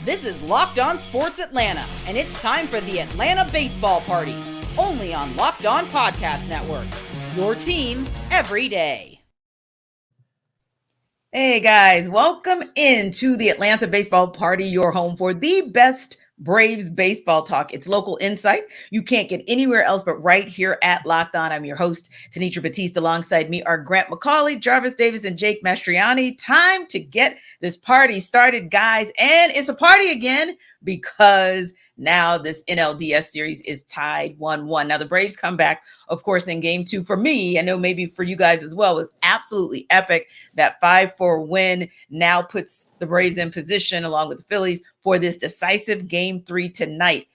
This is Locked On Sports Atlanta, and it's time for the Atlanta Baseball Party, only on Locked On Podcast Network. Your team every day. Hey guys, welcome into the Atlanta Baseball Party, your home for the best Braves baseball talk. It's local insight you can't get anywhere else but right here at Locked On. I'm your host, Tenitra Batiste. Alongside me are Grant McAuley, Jarvis Davis, and Jake Maostrianni. Time to get this party started, guys. And it's a party again because now this NLDS series is tied 1-1. Now the Braves come back, of course, in game 2. For me, I know maybe for you guys as well, was absolutely epic. That 5-4 win now puts the Braves in position along with the Phillies for this decisive game 3 tonight.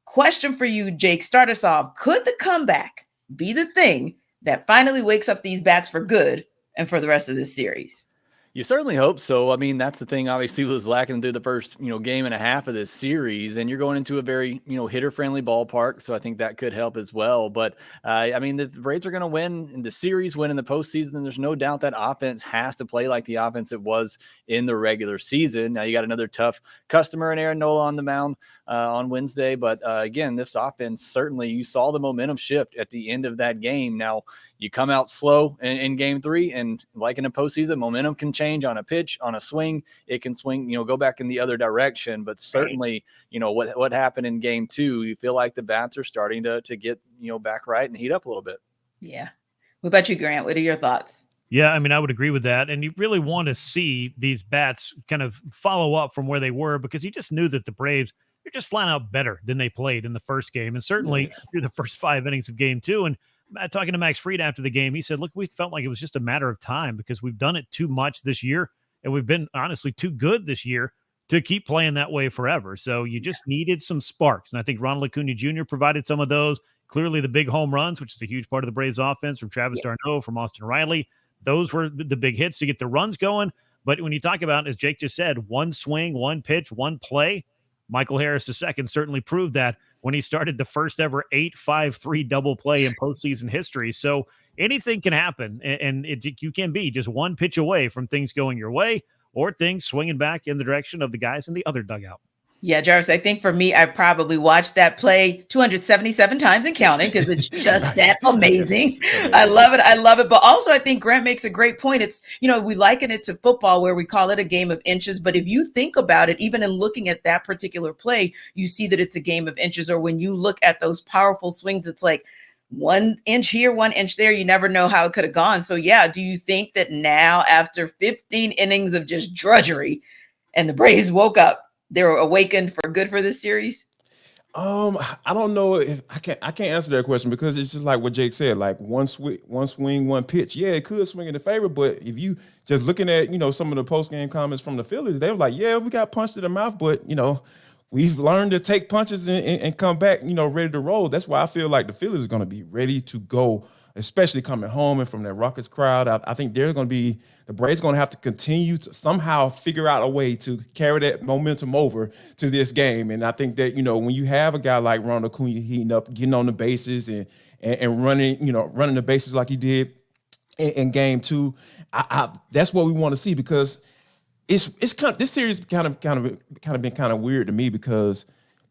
Question for you, Jake. Start us off. Could the comeback be the thing that finally wakes up these bats for good and for the rest of this series? You certainly hope so. I mean, that's the thing obviously was lacking through the first, game and a half of this series, and you're going into a very, hitter-friendly ballpark, so I think that could help as well. But, the Braves are going to win in the series, win in the postseason, and there's no doubt that offense has to play like the offense it was in the regular season. Now, you got another tough customer in Aaron Nola on the mound on Wednesday, but, again, this offense, certainly you saw the momentum shift at the end of that game. Now, you come out slow in game 3, and like in a postseason, momentum can change on a pitch, on a swing. It can swing, go back in the other direction. But certainly, what happened in game 2, you feel like the bats are starting to get, back right and heat up a little bit. Yeah. What about you, Grant? What are your thoughts? Yeah, I mean, I would agree with that. And you really want to see these bats kind of follow up from where they were, because you just knew that the Braves are just flat out better than they played in the first game, and certainly through the first 5 innings of game 2. And talking to Max Fried after the game, he said, look, we felt like it was just a matter of time because we've done it too much this year, and we've been honestly too good this year to keep playing that way forever. So you just needed some sparks. And I think Ronald Acuna Jr. provided some of those. Clearly the big home runs, which is a huge part of the Braves offense, from Travis d'Arnaud, from Austin Riley. Those were the big hits to get the runs going. But when you talk about, as Jake just said, one swing, one pitch, one play, Michael Harris II certainly proved that when he started the first ever 8-5-3 double play in postseason history. So anything can happen, and you can be just one pitch away from things going your way or things swinging back in the direction of the guys in the other dugout. Yeah, Jarvis, I think for me, I probably watched that play 277 times and counting because it's just that amazing. I love it. I love it. But also, I think Grant makes a great point. It's, we liken it to football where we call it a game of inches. But if you think about it, even in looking at that particular play, you see that it's a game of inches. Or when you look at those powerful swings, it's like 1 inch here, 1 inch there. You never know how it could have gone. So, yeah, do you think that now after 15 innings of just drudgery and the Braves woke up, they were awakened for good for this series? I don't know if I can't answer that question, because it's just like what Jake said, like one swing, one pitch. Yeah, it could swing in the favor, but if you just looking at, some of the post-game comments from the Phillies, they were like, yeah, we got punched in the mouth, but, we've learned to take punches and come back, ready to roll. That's why I feel like the Phillies are going to be ready to go, especially coming home and from that raucous crowd. I think the Braves going to have to continue to somehow figure out a way to carry that momentum over to this game. And I think that, when you have a guy like Ronald Acuna heating up, getting on the bases and running the bases like he did in game 2, that's what we want to see, because it's kind of, this series kind of been kind of weird to me, because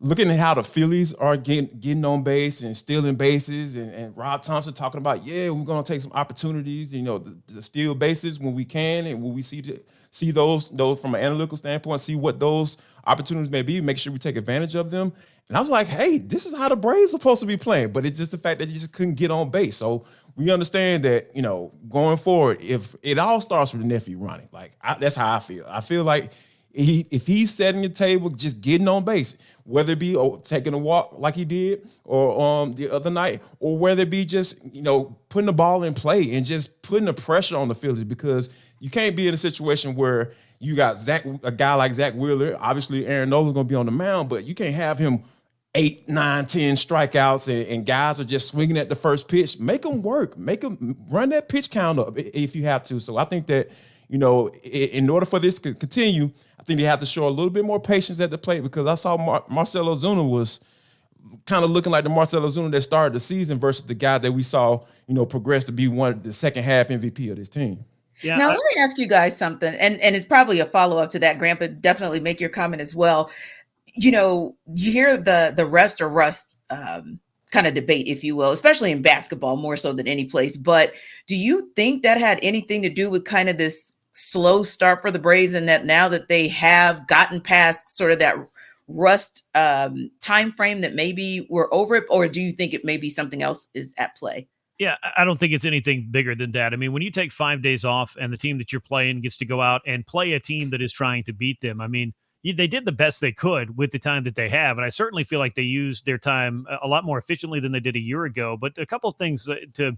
looking at how the Phillies are getting on base and stealing bases, and Rob Thompson talking about, we're going to take some opportunities, the steal bases when we can, and when we see those from an analytical standpoint, see what those opportunities may be, make sure we take advantage of them. And I was like, hey, this is how the Braves are supposed to be playing, but it's just the fact that you just couldn't get on base. So we understand that, going forward, if it all starts with the nephew Ronnie, that's how I feel. I feel like if he's setting the table, just getting on base, whether it be taking a walk like he did or the other night, or whether it be just, putting the ball in play and just putting the pressure on the Phillies, because you can't be in a situation where you got a guy like Zach Wheeler. Obviously, Aaron Nola's going to be on the mound, but you can't have him 8, 9, 10 strikeouts and guys are just swinging at the first pitch. Make them work. Make them run that pitch count up if you have to. So I think that, in order for this to continue, I think they have to show a little bit more patience at the plate, because I saw Marcell Ozuna was kind of looking like the Marcell Ozuna that started the season versus the guy that we saw, progress to be the second half MVP of this team. Yeah. Now, let me ask you guys something, and it's probably a follow-up to that, Grant, but definitely make your comment as well. You hear the rest or rust kind of debate, if you will, especially in basketball more so than any place. But do you think that had anything to do with kind of this slow start for the Braves, and that now that they have gotten past sort of that rust time frame, that maybe we're over it? Or do you think it may be something else is at play? Yeah, I don't think it's anything bigger than that. I mean, when you take 5 days off and the team that you're playing gets to go out and play a team that is trying to beat them, I mean, they did the best they could with the time that they have. And I certainly feel like they used their time a lot more efficiently than they did a year ago. But a couple of things to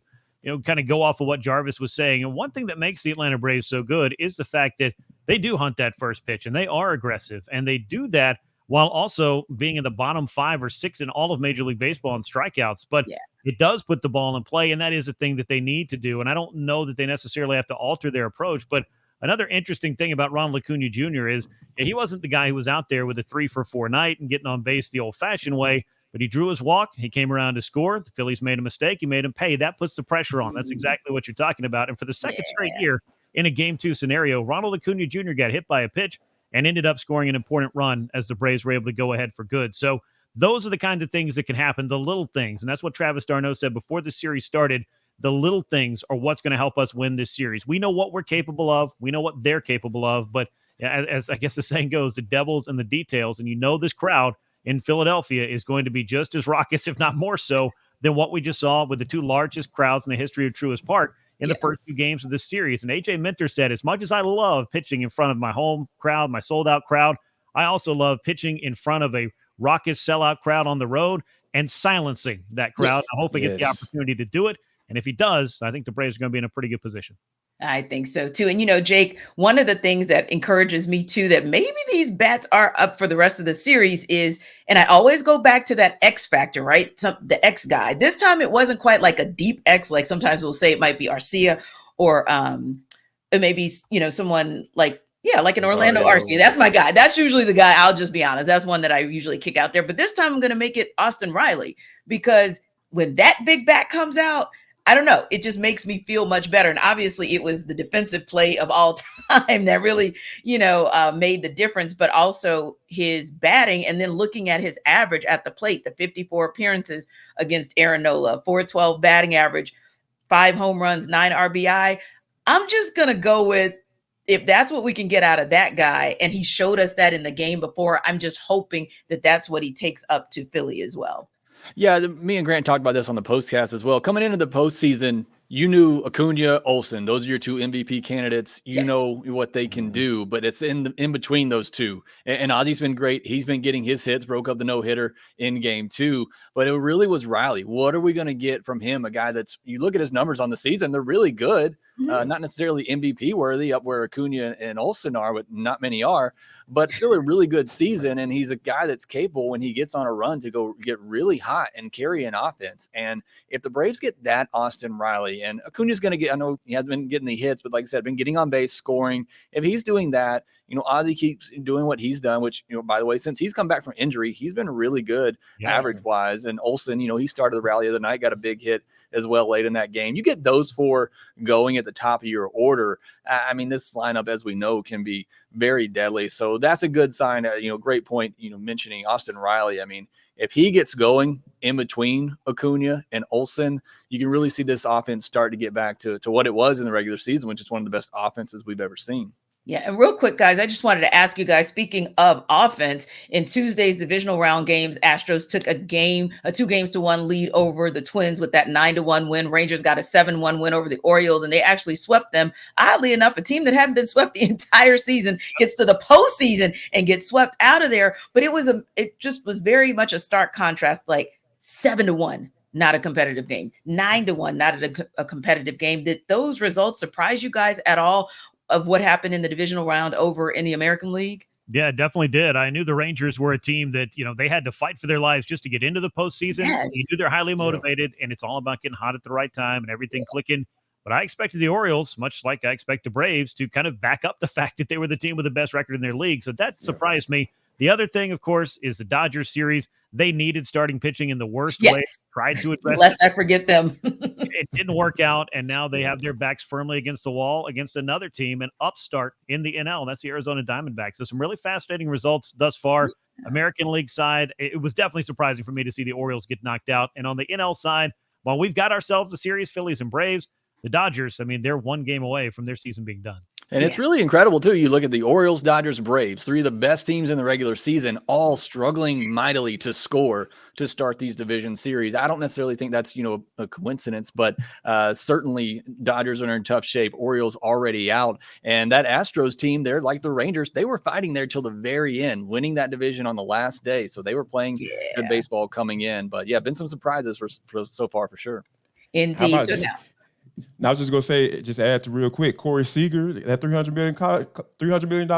kind of go off of what Jarvis was saying. And one thing that makes the Atlanta Braves so good is the fact that they do hunt that first pitch and they are aggressive. And they do that while also being in the bottom 5 or 6 in all of Major League Baseball in strikeouts. But it does put the ball in play, and that is a thing that they need to do. And I don't know that they necessarily have to alter their approach. But another interesting thing about Ronald Acuna Jr. is he wasn't the guy who was out there with a 3-for-4 night and getting on base the old-fashioned way, but he drew his walk. He came around to score. The Phillies made a mistake. He made him pay. That puts the pressure on. That's exactly what you're talking about. And for the second straight year in a Game 2 scenario, Ronald Acuna Jr. got hit by a pitch and ended up scoring an important run as the Braves were able to go ahead for good. So those are the kind of things that can happen, the little things. And that's what Travis d'Arnaud said before the series started. The little things are what's going to help us win this series. We know what we're capable of. We know what they're capable of. But as I guess the saying goes, the devil's in the details. And this crowd in Philadelphia is going to be just as raucous, if not more so, than what we just saw with the 2 largest crowds in the history of Truist Park in the first 2 games of this series. And AJ Minter said, as much as I love pitching in front of my home crowd, my sold-out crowd, I also love pitching in front of a raucous sellout crowd on the road and silencing that crowd. I hope he gets the opportunity to do it. And if he does, I think the Braves are going to be in a pretty good position. I think so too. And Jake, one of the things that encourages me too, that maybe these bats are up for the rest of the series is, and I always go back to that X factor, right? The X guy. This time it wasn't quite like a deep X, like sometimes we'll say it might be Arcia or it may be, someone like an Orlando Arcia. That's my guy. That's usually the guy. I'll just be honest. That's one that I usually kick out there. But this time I'm going to make it Austin Riley, because when that big bat comes out, I don't know. It just makes me feel much better. And obviously it was the defensive play of all time that really, made the difference, but also his batting. And then looking at his average at the plate, the 54 appearances against Aaron Nola, 412 batting average, 5 home runs, 9 RBI. I'm just going to go with, if that's what we can get out of that guy, and he showed us that in the game before, I'm just hoping that that's what he takes up to Philly as well. Yeah, me and Grant talked about this on the postcast as well. Coming into the postseason, you knew Acuna, Olsen. Those are your 2 MVP candidates. You know what they can do, but it's in between those 2. And Ozzy's been great. He's been getting his hits, broke up the no-hitter in Game 2. But it really was Riley. What are we going to get from him? A guy that's, you look at his numbers on the season, they're really good. Not necessarily MVP worthy up where Acuna and Olsen are, but not many are, but still a really good season. And he's a guy that's capable when he gets on a run to go get really hot and carry an offense. And if the Braves get that Austin Riley, and Acuna's going to get, I know he hasn't been getting the hits, but like I said, been getting on base, scoring. If he's doing that, Ozzy keeps doing what he's done, which, by the way, since he's come back from injury, he's been really good average wise. And Olsen, he started the rally of the night, got a big hit as well late in that game. You get those 4 going at the top of your order. I mean, this lineup, as we know, can be very deadly. So that's a good sign. Great point, mentioning Austin Riley. I mean, if he gets going in between Acuna and Olsen, you can really see this offense start to get back to what it was in the regular season, which is one of the best offenses we've ever seen. Yeah. And real quick, guys, I just wanted to ask you guys, speaking of offense, in Tuesday's divisional round games, Astros took a 2-1 lead over the Twins with that 9-1 win. Rangers got a 7-1 win over the Orioles, and they actually swept them. Oddly enough, a team that hadn't been swept the entire season gets to the postseason and gets swept out of there. But it just was very much a stark contrast, like 7-1. Not a competitive game. 9-1, not a competitive game. Did those results surprise you guys at all of what happened in the divisional round over in the American League? Yeah, it definitely did. I knew the Rangers were a team that, they had to fight for their lives just to get into the postseason. You knew they're highly motivated, and it's all about getting hot at the right time and everything clicking. But I expected the Orioles, much like I expect the Braves, to kind of back up the fact that they were the team with the best record in their league. So that surprised me. The other thing, of course, is the Dodgers series. They needed starting pitching in the worst way. Yes. Tried to address Lest I forget them. it didn't work out, and now they have their backs firmly against the wall against another team, an upstart in the NL. That's the Arizona Diamondbacks. So some really fascinating results thus far. American League side, it was definitely surprising for me to see the Orioles get knocked out. And on the NL side, while we've got ourselves a series, Phillies and Braves, the Dodgers, I mean, they're one game away from their season being done. And it's really incredible, too. You look at the Orioles, Dodgers, Braves, three of the best teams in the regular season, all struggling mightily to score to start these division series. I don't necessarily think that's, a coincidence, but certainly Dodgers are in tough shape. Orioles already out. And that Astros team, they're like the Rangers. They were fighting there till the very end, winning that division on the last day. So they were playing good baseball coming in. But, been some surprises for so far for sure. Indeed. So now I was just going to say, just add to real quick, Corey Seager, that $300 million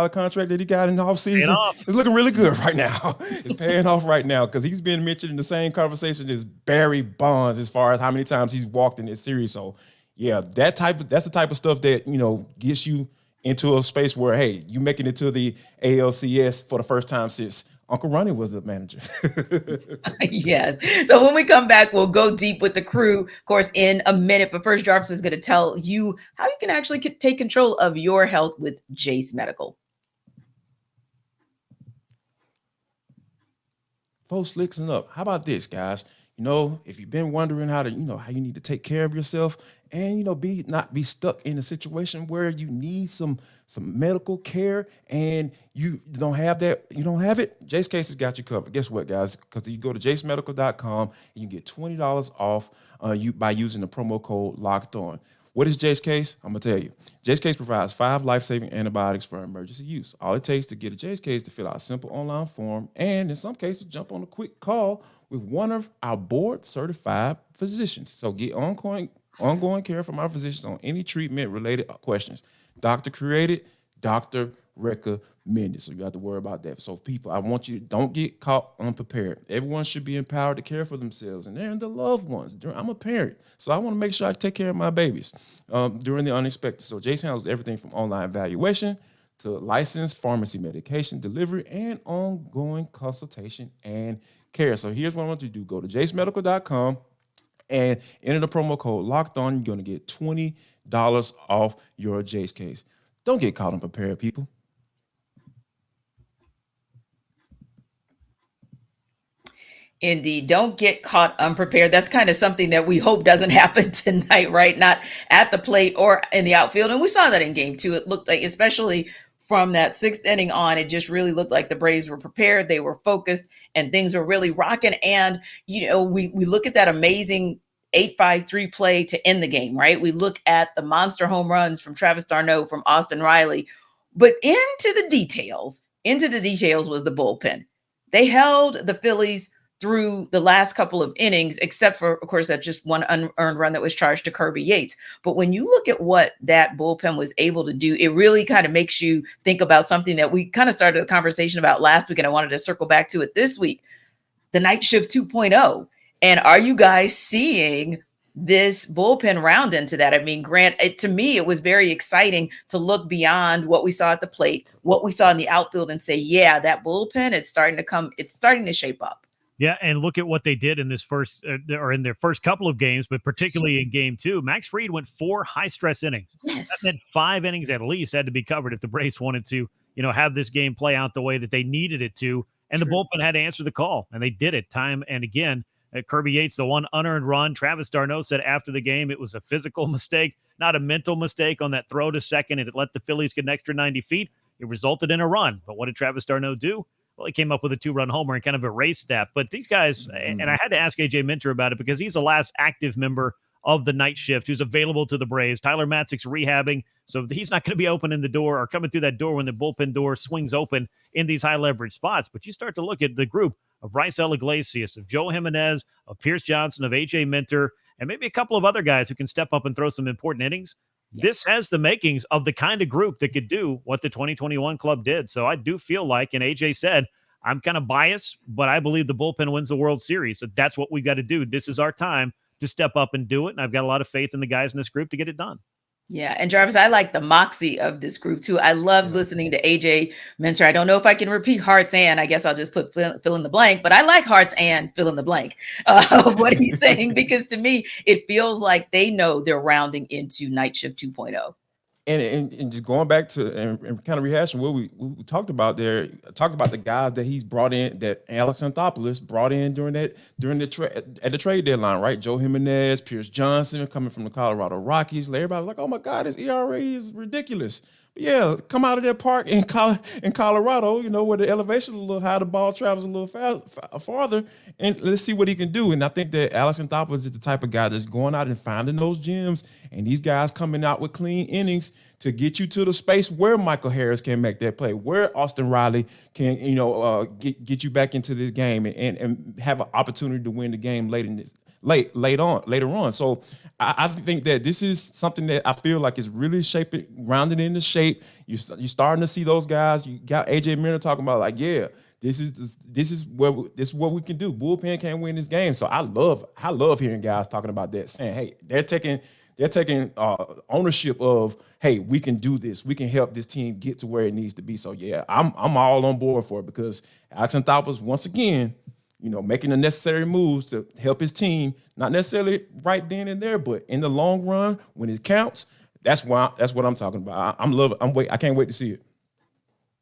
contract that he got in the offseason is looking really good right now. It's paying off right now because he's been mentioned in the same conversation as Barry Bonds as far as how many times he's walked in this series. So, that's the type of stuff that, gets you into a space where, hey, you making it to the ALCS for the first time since Uncle Ronnie was the manager. Yes. So when we come back, we'll go deep with the crew, of course, in a minute. But first, Jarvis is going to tell you how you can actually take control of your health with Jace Medical. Folks, listen up. How about this, guys? If you've been wondering how you need to take care of yourself and, not be stuck in a situation where you need some medical care and you don't have it, Jace Case has got you covered. Guess what, guys? Because you go to jacemedical.com and you get $20 off by using the promo code Locked On. What is Jace Case? I'm going to tell you. Jace Case provides 5 life-saving antibiotics for emergency use. All it takes to get a Jace Case to fill out a simple online form and, in some cases, jump on a quick call with one of our board-certified physicians. So get ongoing care from our physicians on any treatment-related questions. Doctor created, doctor recommended. So you have to worry about that. So people, I want you, don't get caught unprepared. Everyone should be empowered to care for themselves and their loved ones. I'm a parent, so I want to make sure I take care of my babies during the unexpected. So Jace handles everything from online evaluation to licensed pharmacy medication delivery and ongoing consultation and care. So here's what I want you to do. Go to jacemedical.com and enter the promo code Locked On. You're going to get $20 off your Jace Case. Don't get caught unprepared, people. Indeed. Don't get caught unprepared. That's kind of something that we hope doesn't happen tonight, right? Not at the plate or in the outfield. And we saw that in game 2. It looked like, especially from that 6th inning on, it just really looked like the Braves were prepared. They were focused and things were really rocking. And, we look at that amazing 8-5-3 play to end the game, right? We look at the monster home runs from Travis d'Arnaud, from Austin Riley, but into the details was the bullpen. They held the Phillies through the last couple of innings, except for, of course, that just one unearned run that was charged to Kirby Yates. But when you look at what that bullpen was able to do, it really kind of makes you think about something that we kind of started a conversation about last week, and I wanted to circle back to it this week, the night shift 2.0. And are you guys seeing this bullpen round into that? I mean, Grant, to me, it was very exciting to look beyond what we saw at the plate, what we saw in the outfield, and say, yeah, that bullpen is starting to shape up. Yeah, and look at what they did in this first or in their first couple of games, but particularly in game 2. Max Fried went 4 high-stress innings. Yes. That meant 5 innings at least had to be covered if the Braves wanted to, have this game play out the way that they needed it to. And the bullpen had to answer the call, and they did it time and again. Kirby Yates, the one unearned run. Travis d'Arnaud said after the game it was a physical mistake, not a mental mistake on that throw to second, and it let the Phillies get an extra 90 feet. It resulted in a run. But what did Travis d'Arnaud do? Well, he came up with a 2-run homer and kind of erased that. But these guys, and I had to ask AJ Minter about it because he's the last active member of the night shift who's available to the Braves. Tyler Matzek's rehabbing, so he's not going to be opening the door or coming through that door when the bullpen door swings open in these high leverage spots. But you start to look at the group of Bryce Iglesias, of Joe Jimenez, of Pierce Johnson, of AJ Minter, and maybe a couple of other guys who can step up and throw some important innings. Yes. This has the makings of the kind of group that could do what the 2021 club did. So I do feel like, and AJ said, I'm kind of biased, but I believe the bullpen wins the World Series. So that's what we got to do. This is our time to step up and do it. And I've got a lot of faith in the guys in this group to get it done. Yeah, and Jarvis, I like the moxie of this group too. I love listening to AJ Minter. I don't know if I can repeat Hearts and, I guess I'll just put fill in the blank, but I like Hearts and fill in the blank what he's saying, because to me, it feels like they know they're rounding into Night Shift 2.0. And just going back to and kind of rehashing what we talked about there, talked about the guys that he's brought in, that Alex Anthopoulos brought in during the trade deadline, right? Joe Jimenez, Pierce Johnson coming from the Colorado Rockies. Everybody was like, "Oh my God, his ERA is ridiculous." But yeah, come out of that park in Colorado, where the elevation is a little high, the ball travels a little farther, and let's see what he can do. And I think that Alex Anthopoulos is the type of guy that's going out and finding those gems, and these guys coming out with clean innings to get you to the space where Michael Harris can make that play, where Austin Riley can, get you back into this game and have an opportunity to win the game later on. So I think that this is something that I feel like is really rounded into shape. You're starting to see those guys. You got AJ Minter talking about like, yeah, this is what we can do. Bullpen can't win this game. So I love hearing guys talking about that, saying, hey, they're taking ownership of, hey, we can do this. We can help this team get to where it needs to be. So yeah, I'm all on board for it, because Alex Anthopoulos, once again, making the necessary moves to help his team, not necessarily right then and there, but in the long run, when it counts, that's what I'm talking about. I can't wait to see it.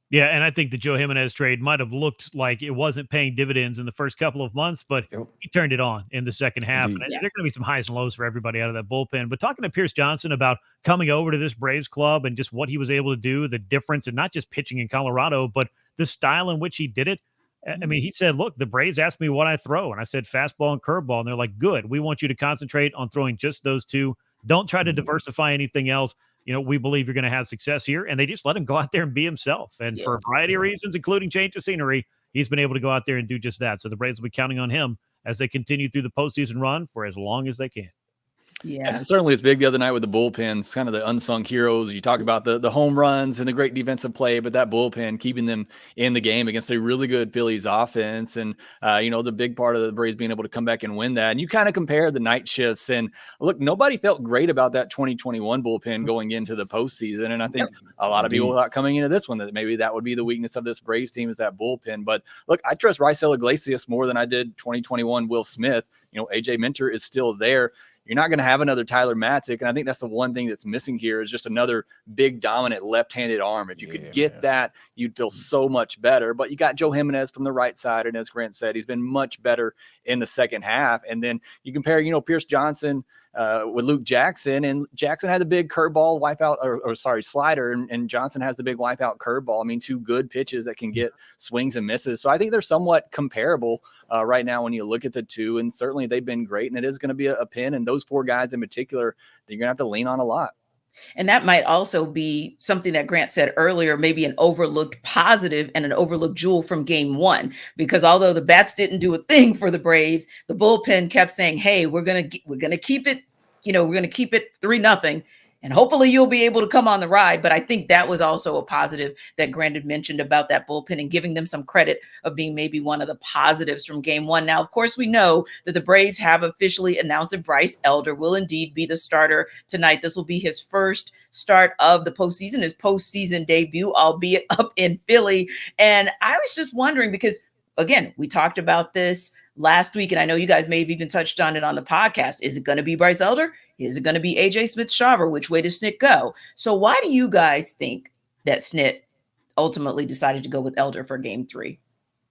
Yeah, and I think the Joe Jimenez trade might have looked like it wasn't paying dividends in the first couple of months, but he turned it on in the second half. Indeed. And there are going to be some highs and lows for everybody out of that bullpen. But talking to Pierce Johnson about coming over to this Braves club and just what he was able to do, the difference, and not just pitching in Colorado, but the style in which he did it. I mean, he said, look, the Braves asked me what I throw, and I said fastball and curveball, and they're like, good. We want you to concentrate on throwing just those two. Don't try to diversify anything else. We believe you're going to have success here. And they just let him go out there and be himself. And for a variety of reasons, including change of scenery, he's been able to go out there and do just that. So the Braves will be counting on him as they continue through the postseason run for as long as they can. Yeah, and certainly it's big the other night with the bullpen. It's kind of the unsung heroes. You talk about the home runs and the great defensive play, but that bullpen keeping them in the game against a really good Phillies offense. And, the big part of the Braves being able to come back and win that. And you kind of compare the night shifts, and look, nobody felt great about that 2021 bullpen going into the postseason. And I think a lot of people thought coming into this one that maybe that would be the weakness of this Braves team, is that bullpen. But look, I trust Raisel Iglesias more than I did 2021 Will Smith. AJ Minter is still there. You're not going to have another Tyler Matzik. And I think that's the one thing that's missing here, is just another big, dominant left-handed arm. If you could get that, you'd feel so much better. But you got Joe Jimenez from the right side. And as Grant said, he's been much better in the second half. And then you compare, Pierce Johnson with Luke Jackson, and Jackson had the big curveball wipeout, slider, and Johnson has the big wipeout curveball. I mean, two good pitches that can get swings and misses. So I think they're somewhat comparable right now when you look at the two, and certainly they've been great, and it is going to be a pin. And those four guys in particular, that you're going to have to lean on a lot. And that might also be something that Grant said earlier, maybe an overlooked positive and an overlooked jewel from game one, because although the bats didn't do a thing for the Braves, the bullpen kept saying, hey, we're going to keep it, we're going to keep it 3-0. And hopefully you'll be able to come on the ride. But I think that was also a positive that Grant had mentioned about that bullpen, and giving them some credit of being maybe one of the positives from game one. Now, of course, we know that the Braves have officially announced that Bryce Elder will indeed be the starter tonight. This will be his first start of the postseason, his postseason debut, albeit up in Philly. And I was just wondering, because, again, we talked about this last week, and I know you guys may have even touched on it on the podcast. Is it going to be Bryce Elder? Is it going to be AJ Smith-Shawver? Which way does Snit go? So why do you guys think that Snit ultimately decided to go with Elder for game 3?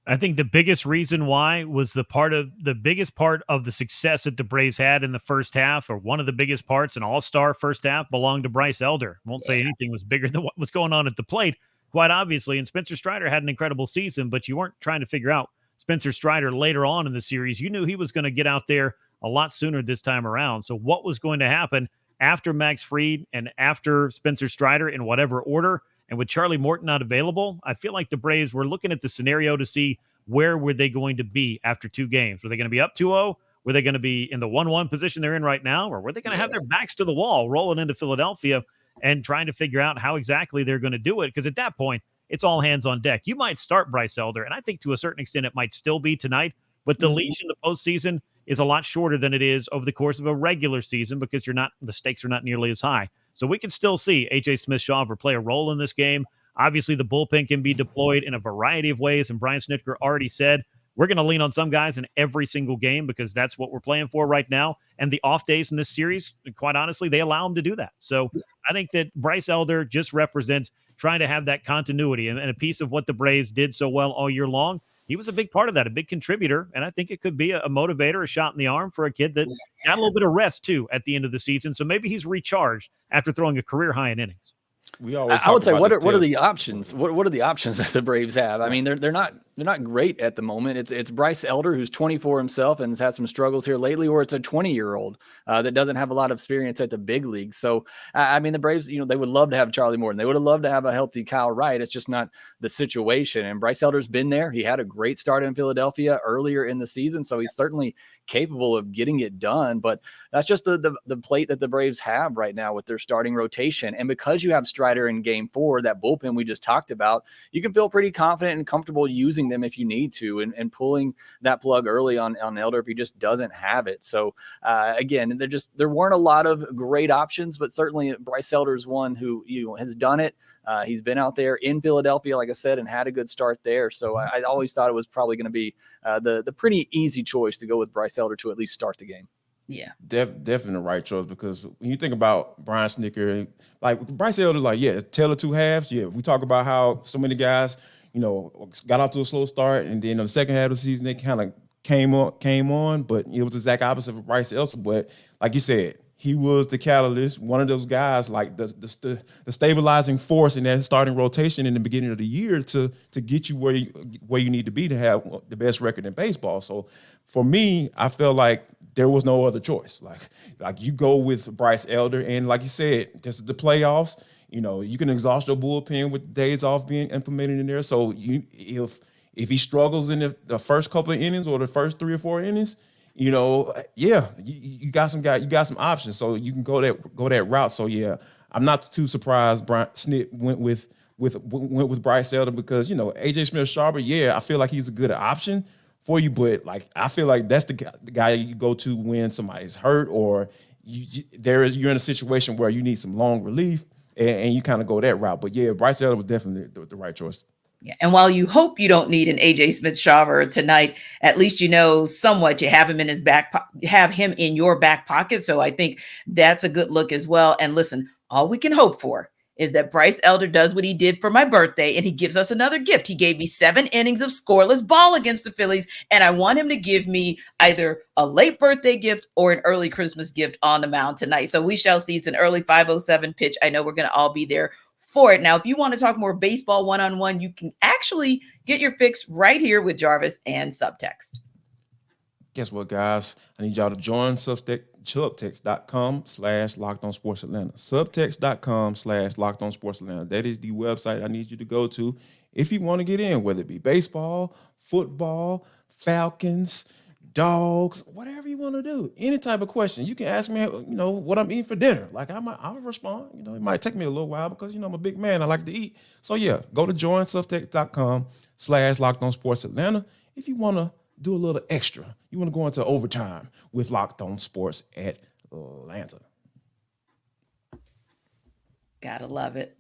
I think the biggest reason why was the biggest part of the success that the Braves had in the first half, or one of the biggest parts, an all-star first half, belonged to Bryce Elder. Won't say anything was bigger than what was going on at the plate, quite obviously. And Spencer Strider had an incredible season, but you weren't trying to figure out Spencer Strider later on in the series. You knew he was going to get out there a lot sooner this time around. So what was going to happen after Max Fried and after Spencer Strider, in whatever order, and with Charlie Morton not available, I feel like the Braves were looking at the scenario to see where were they going to be after 2 games. Were they going to be up 2-0? Were they going to be in the 1-1 position they're in right now? Or were they going to have their backs to the wall rolling into Philadelphia and trying to figure out how exactly they're going to do it? Because at that point, it's all hands on deck. You might start Bryce Elder, and I think to a certain extent it might still be tonight, but the leash in the postseason is a lot shorter than it is over the course of a regular season, because the stakes are not nearly as high. So we can still see A.J. Smith-Shawver play a role in this game. Obviously, the bullpen can be deployed in a variety of ways, and Brian Snitker already said we're going to lean on some guys in every single game because that's what we're playing for right now. And the off days in this series, quite honestly, they allow him to do that. So I think that Bryce Elder just represents trying to have that continuity and a piece of what the Braves did so well all year long. He was a big part of that, a big contributor, and I think it could be a motivator, a shot in the arm for a kid that got a little bit of rest, too, at the end of the season. So maybe he's recharged after throwing a career high in innings. I would say, what are the options? What are the options that the Braves have? I mean, they're not great at the moment. It's Bryce Elder, who's 24 himself and has had some struggles here lately, or it's a 20-year-old that doesn't have a lot of experience at the big league. So, I mean, the Braves, they would love to have Charlie Morton. They would have loved to have a healthy Kyle Wright. It's just not the situation. And Bryce Elder's been there. He had a great start in Philadelphia earlier in the season, so he's certainly capable of getting it done. But that's just the plate that the Braves have right now with their starting rotation. And because you have Strider in Game 4, that bullpen we just talked about, you can feel pretty confident and comfortable using them if you need to, and pulling that plug early on Elder if he just doesn't have it. So again, there weren't a lot of great options, but certainly Bryce Elder's one who has done it. He's been out there in Philadelphia, like I said, and had a good start there. So I always thought it was probably going to be the pretty easy choice to go with Bryce Elder to at least start the game. Yeah, definitely the right choice, because when you think about Brian Snitker, like Bryce Elder, like, yeah, tale of two halves. Yeah, we talk about how so many guys, got out to a slow start, and then the second half of the season they kind of came on, but it was the exact opposite for Bryce Elder. But like you said, he was the catalyst, one of those guys, like the stabilizing force in that starting rotation in the beginning of the year to get you where you need to be to have the best record in baseball. So for me, I felt like there was no other choice. Like you go with Bryce Elder, and like you said, this is the playoffs. You can exhaust your bullpen with days off being implemented in there. So if he struggles in the first couple of innings or the first 3 or 4 innings, you got some options. So you can go that route. So yeah, I'm not too surprised Brian Snit went with Bryce Elder, because AJ Smith-Shawver, yeah, I feel like he's a good option for you, but like I feel like that's the guy you go to when somebody's hurt, or you're in a situation where you need some long relief, and you kind of go that route. But yeah, Bryce Elder was definitely the right choice. Yeah, and while you hope you don't need an AJ Smith-Shawver tonight, at least somewhat you have him in your back pocket. So I think that's a good look as well. And listen, all we can hope for is that Bryce Elder does what he did for my birthday, and he gives us another gift. He gave me 7 innings of scoreless ball against the Phillies, and I want him to give me either a late birthday gift or an early Christmas gift on the mound tonight. So we shall see. It's an early 5:07 pitch. I know we're going to all be there for it. Now, if you want to talk more baseball one-on-one, you can actually get your fix right here with Jarvis and Subtext. Guess what, guys? I need y'all to join subtext.com/LockedOnSportsAtlanta. Subtext.com/LockedOnSportsAtlanta. That is the website I need you to go to if you want to get in, whether it be baseball, football, Falcons, dogs, whatever you want to do. Any type of question. You can ask me, what I'm eating for dinner. Like I'll respond. It might take me a little while because, I'm a big man. I like to eat. So yeah, go to joinsubtext.com/LockedOnSportsAtlanta if you want to do a little extra. You want to go into overtime with Locked On Sports Atlanta. Gotta love it.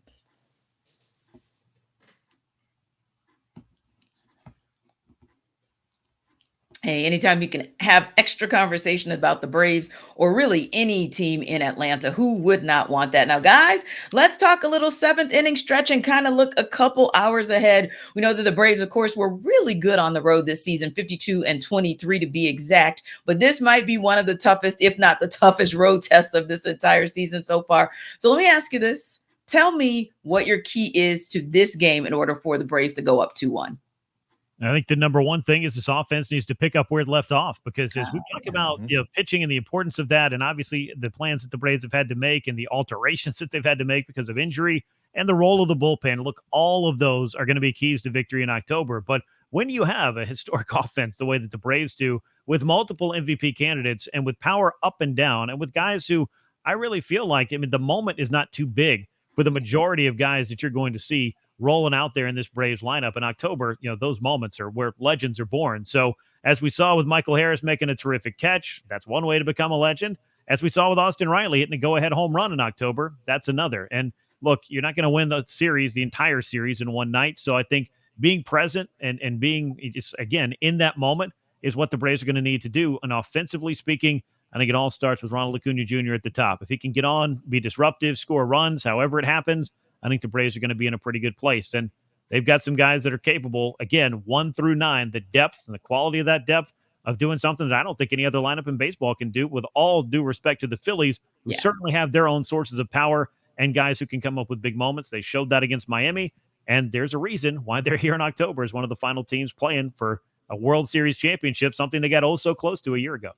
Hey, anytime you can have extra conversation about the Braves or really any team in Atlanta, who would not want that? Now, guys, let's talk a little 7th inning stretch and kind of look a couple hours ahead. We know that the Braves, of course, were really good on the road this season, 52-23 to be exact. But this might be one of the toughest, if not the toughest road test of this entire season so far. So let me ask you this. Tell me what your key is to this game in order for the Braves to go up 2-1. I think the number one thing is this offense needs to pick up where it left off, because as we talk about pitching and the importance of that, and obviously the plans that the Braves have had to make and the alterations that they've had to make because of injury and the role of the bullpen, look, all of those are going to be keys to victory in October. But when you have a historic offense the way that the Braves do, with multiple MVP candidates and with power up and down, and with guys who I really feel like, the moment is not too big for the majority of guys that you're going to see rolling out there in this Braves lineup in October. Those moments are where legends are born. So as we saw with Michael Harris making a terrific catch, that's one way to become a legend. as we saw with Austin Riley hitting a go-ahead home run in October, that's another. And look, you're not going to win the entire series in one night. So I think being present and being just, again, in that moment is what the Braves are going to need to do. And offensively speaking, I think it all starts with Ronald Acuna Jr. at the top. If he can get on, be disruptive, score runs, however it happens, I think the Braves are going to be in a pretty good place. And they've got some guys that are capable, again, 1 through 9, the depth and the quality of that depth of doing something that I don't think any other lineup in baseball can do, with all due respect to the Phillies, who certainly have their own sources of power and guys who can come up with big moments. They showed that against Miami, and there's a reason why they're here in October as one of the final teams playing for a World Series championship, something they got so close to a year ago.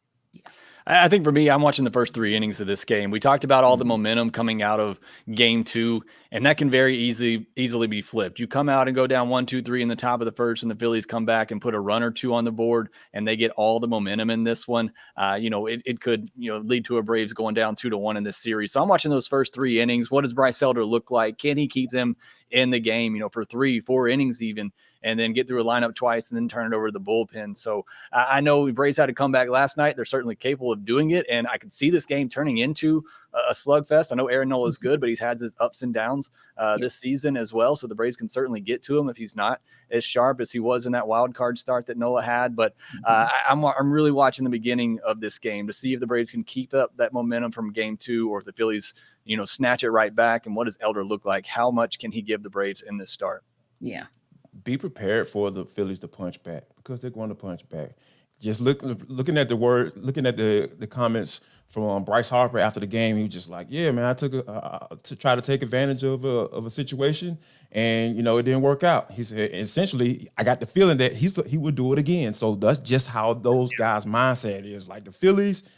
I think for me, I'm watching the first 3 innings of this game. We talked about all the momentum coming out of game 2, and that can very easily be flipped. You come out and go down 1, 2, 3 in the top of the first, and the Phillies come back and put a run or 2 on the board, and they get all the momentum in this one. It could lead to a Braves going down 2-1 in this series. So I'm watching those first 3 innings. What does Bryce Elder look like? Can he keep them in the game, for 3, 4 innings even, and then get through a lineup twice and then turn it over to the bullpen? So I know Braves had to come back last night. They're certainly capable of doing it, and I could see this game turning into a slugfest. I know Aaron Nola is good, but he's had his ups and downs this season as well, so the Braves can certainly get to him if he's not as sharp as he was in that wild card start that Nola had. But I'm really watching the beginning of this game to see if the Braves can keep up that momentum from game 2, or if the Phillies snatch it right back. And what does Elder look like? How much can he give the Braves in this start? Yeah. Be prepared for the Phillies to punch back, because they're going to punch back. Just looking at the comments from Bryce Harper after the game, he was just like, "Yeah, man, I took to try to take advantage of a situation, and it didn't work out." He said, essentially, I got the feeling that he would do it again. So that's just how those guys' mindset is. Like the Phillies,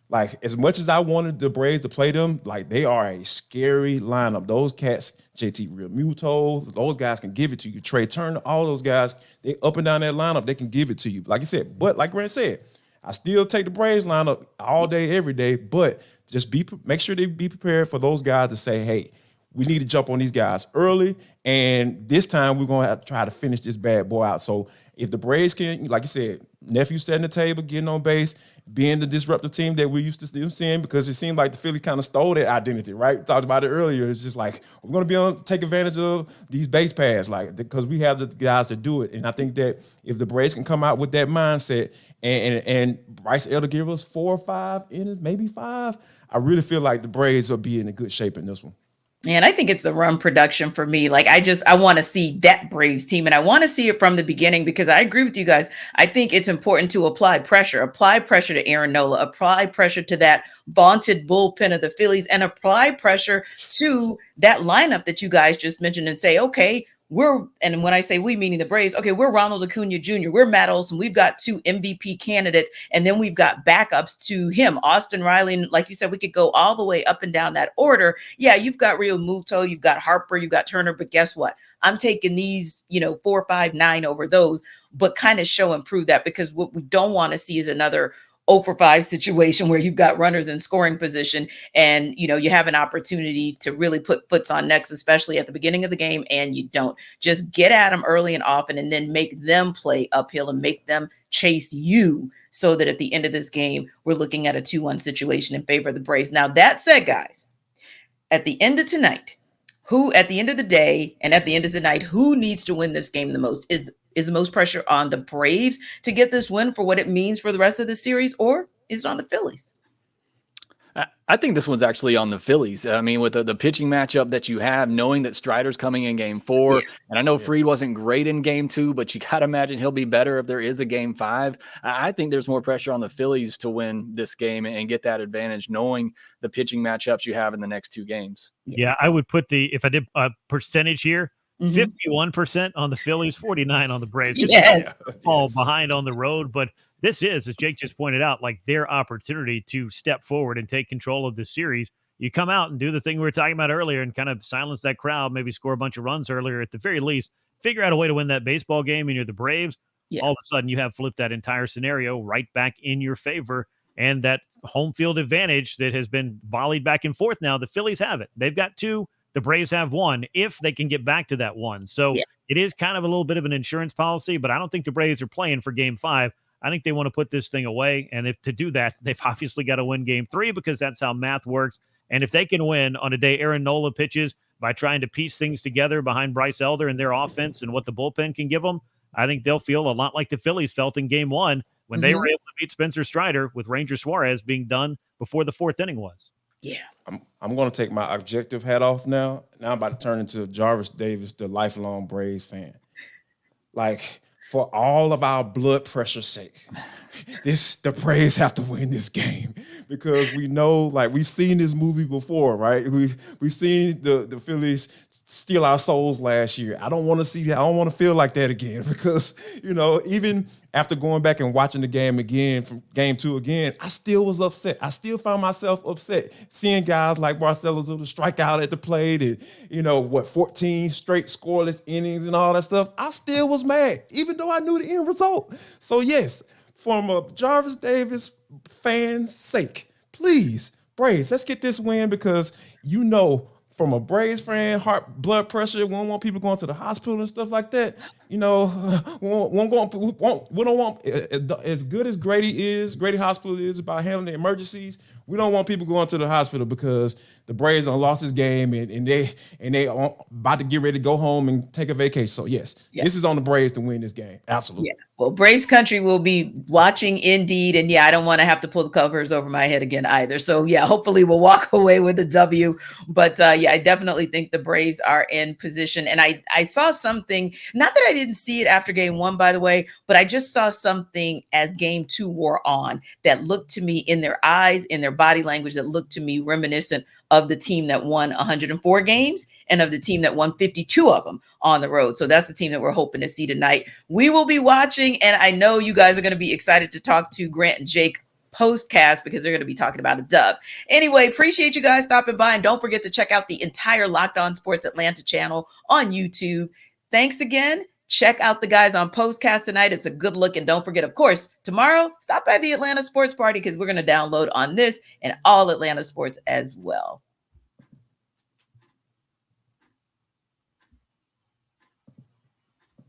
like as much as I wanted the Braves to play them, like they are a scary lineup. Those cats, JT Realmuto, those guys can give it to you. Trey Turner, all those guys, they up and down that lineup, they can give it to you. Like you said, but like Grant said, I still take the Braves lineup all day, every day, but just make sure they be prepared for those guys to say, hey, we need to jump on these guys early, and this time we're going to have to try to finish this bad boy out. So if the Braves can, like you said, nephew setting the table, getting on base, being the disruptive team that we used to still seeing, because it seemed like the Phillies kind of stole that identity, right? We talked about it earlier. It's just like, we're going to be able to take advantage of these base paths, like, because we have the guys to do it. And I think that if the Braves can come out with that mindset and Bryce Elder give us 4 or 5 innings, maybe 5, I really feel like the Braves will be in a good shape in this one. And I think it's the run production for me. Like I want to see that Braves team, and I want to see it from the beginning, because I agree with you guys. I think it's important to apply pressure to Aaron Nola, apply pressure to that vaunted bullpen of the Phillies, and apply pressure to that lineup that you guys just mentioned, and say, okay, and when I say we, meaning the Braves, okay, we're Ronald Acuna Jr., we're Matt Olson, we've got 2 MVP candidates, and then we've got backups to him, Austin Riley, and like you said, we could go all the way up and down that order. Yeah, you've got Realmuto, you've got Harper, you've got Turner, but guess what? I'm taking these, 4, 5, 9 over those, but kind of show and prove that, because what we don't want to see is another 0 for 5 situation where you've got runners in scoring position and, you have an opportunity to really put foots on necks, especially at the beginning of the game, and you don't. Just get at them early and often, and then make them play uphill and make them chase you, so that at the end of this game, we're looking at a 2-1 situation in favor of the Braves. Now, that said, guys, at the end of tonight, at the end of the day and at the end of the night, who needs to win this game the most? Is the most pressure on the Braves to get this win for what it means for the rest of the series, or is it on the Phillies? I think this one's actually on the Phillies. I mean, with the pitching matchup that you have, knowing that Strider's coming in game 4, and I know Fried wasn't great in game 2, but you got to imagine he'll be better if there is a game 5. I think there's more pressure on the Phillies to win this game and get that advantage, knowing the pitching matchups you have in the next 2 games. Yeah, I would put if I did a percentage here, 51% on the Phillies, 49 on the Braves. Yes. All behind on the road, but this is, as Jake just pointed out, like their opportunity to step forward and take control of the series. You come out and do the thing we were talking about earlier and kind of silence that crowd, maybe score a bunch of runs earlier, at the very least, figure out a way to win that baseball game, and you're the Braves. All of a sudden you have flipped that entire scenario right back in your favor, and that home field advantage that has been volleyed back and forth now, the Phillies have it. They've got 2. The Braves have 1, if they can get back to that 1. So it is kind of a little bit of an insurance policy, but I don't think the Braves are playing for game 5. I think they want to put this thing away. And if to do that, they've obviously got to win game 3 because that's how math works. And if they can win on a day Aaron Nola pitches by trying to piece things together behind Bryce Elder and their offense and what the bullpen can give them, I think they'll feel a lot like the Phillies felt in game 1 when they were able to beat Spencer Strider with Ranger Suarez being done before the 4th inning was. Yeah. I'm going to take my objective hat off now. Now I'm about to turn into Jarvis Davis, the lifelong Braves fan. Like, for all of our blood pressure's sake, the Braves have to win this game because we know, like, we've seen this movie before, right? We've seen the Phillies steal our souls last year. I don't want to see that. I don't want to feel like that again because, even after going back and watching the game again from game 2 again, I still was upset. I still found myself upset seeing guys like Barcelos strike out at the plate and, 14 straight scoreless innings and all that stuff. I still was mad, even though I knew the end result. So yes, from a Jarvis Davis fan's sake, please, Braves, let's get this win because from a Braves fan, blood pressure, we don't want people going to the hospital and stuff like that. We don't want, as good as Grady Hospital is about handling emergencies, we don't want people going to the hospital because the Braves lost this game and they are about to get ready to go home and take a vacation. So yes, this is on the Braves to win this game. Absolutely. Yeah. Well, Braves country will be watching indeed. And I don't want to have to pull the covers over my head again either. So hopefully we'll walk away with a W. But I definitely think the Braves are in position. And I saw something, not that I didn't see it after game 1, by the way, but I just saw something as game 2 wore on that looked to me in their eyes, in their body language, that looked to me reminiscent of the team that won 104 games and of the team that won 52 of them on the road. So that's the team that we're hoping to see tonight. We will be watching, and I know you guys are going to be excited to talk to Grant and Jake postcast because they're going to be talking about a dub. Anyway, appreciate you guys stopping by, and don't forget to check out the entire Locked On Sports Atlanta channel on YouTube. Thanks again. Check out the guys on Postcast tonight. It's a good look. And don't forget, of course, tomorrow, stop by the Atlanta Sports Party because we're going to download on this and all Atlanta sports as well.